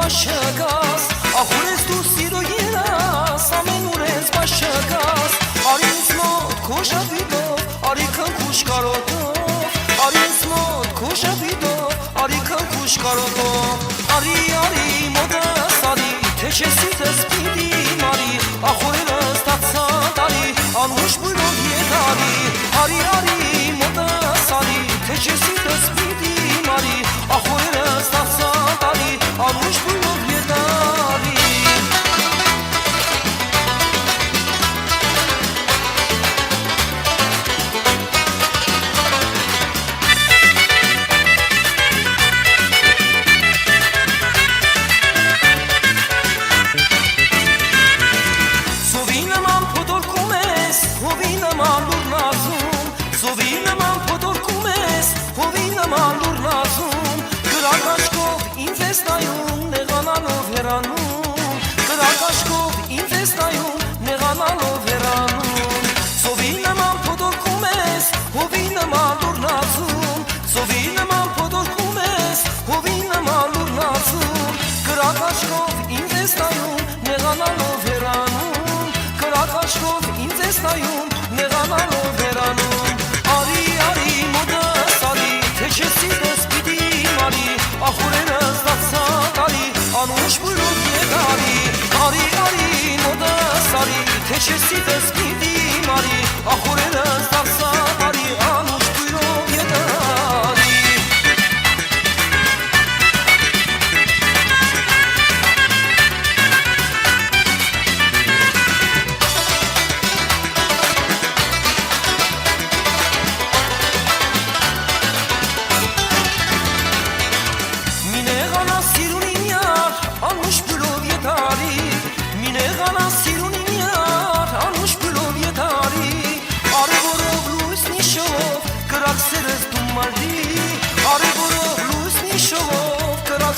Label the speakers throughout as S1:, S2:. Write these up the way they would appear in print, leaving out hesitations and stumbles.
S1: բաշակաս ախորես դու սիրո երաս ամեն ուրես բաշակաս արի ինձ մոտ քո շապիտով արի քնքուշ կարոտով արի ինձ մոտ քո շապիտով արի քնքուշ կարոտով արի մոտս արի թե չես սիտս պիտի մարի ախորերս տացա տարի անուշ բույրով ետ արի մոտս արի թե չես սիտս պիտի մարի ախորերս տացա տարի անուշ բույրով ետ արի Կրակաշկով ինձ ես նայում, նեղանալով հեռանում Սովի նման փոդորքում ես, հովի նման լուրնացում Սովի նման փոդորքում ես, հովի նման լուրնացում Կրակաշկով ինձ ես նայում, նեղանալով հեռանում Կրակաշկով ինձ ես նայում, նեղանալով հեռանում Արի մոտս արի, թե չես սիրտս պիտի մարի Ախորերս դացա տարի, անուշ բույրով ետ արի մոտս արի, թե չես սիրտս պիտի մարի Ախորերս դացա տարի, անուշ բույրով ետ արի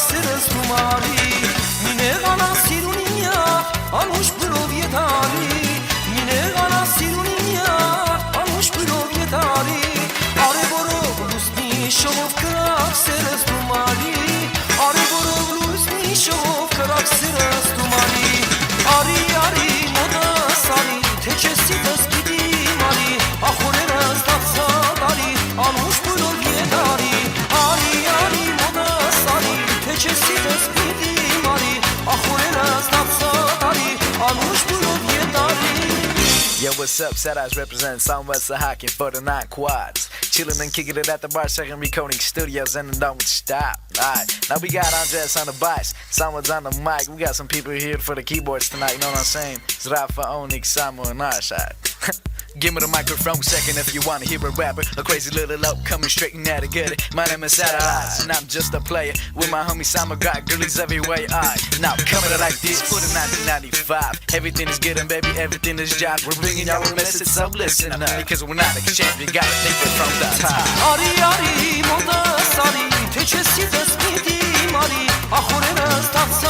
S1: Սերս դումարի Մինեղանա սիրունինյա Անուշ բրով եթարի Մինեղանա սիրունինյա Անուշ բրով եթարի Արևորով լուսնի շողով կրակ սերս դումարի Արևորով լուսնի շողով կրակ սերս դումարի Արի մոտս արի Թե չես սիտս պիտի մարի Ախորերս տացա տարի Անուշ բրով եթարի Արի մոտս արի Թե չես սիտս պիտի մարի Ախորերս տացա տարի Անուշ բուրով ետ արի
S2: Yo, what's up? Sad Eyes representing Southwest Hocking for the 9 quads. Chilling and kicking it at the bar, second recording studios, and then don't stop. Alright, now we got Andres on the bass, someone's on the mic. We got some people here for the keyboards tonight, you know what I'm saying? It's Rafa, Onyx, Samu, and our side. Give me the microphone second if you wanna hear a rapper. A crazy little lope coming straight and out to get it. My name is Sad Eyes, and I'm just a player. With my homie Sama, got girlies everywhere. Alright, now coming like this for the 1995. Everything is good and baby, everything is job. We're bringing y'all a message, so listen up. Because we're not exchange, we gotta take it from the top.
S1: Արի մոտս արի, թե չես սիրտս պիտի մարի Ախորերս տացա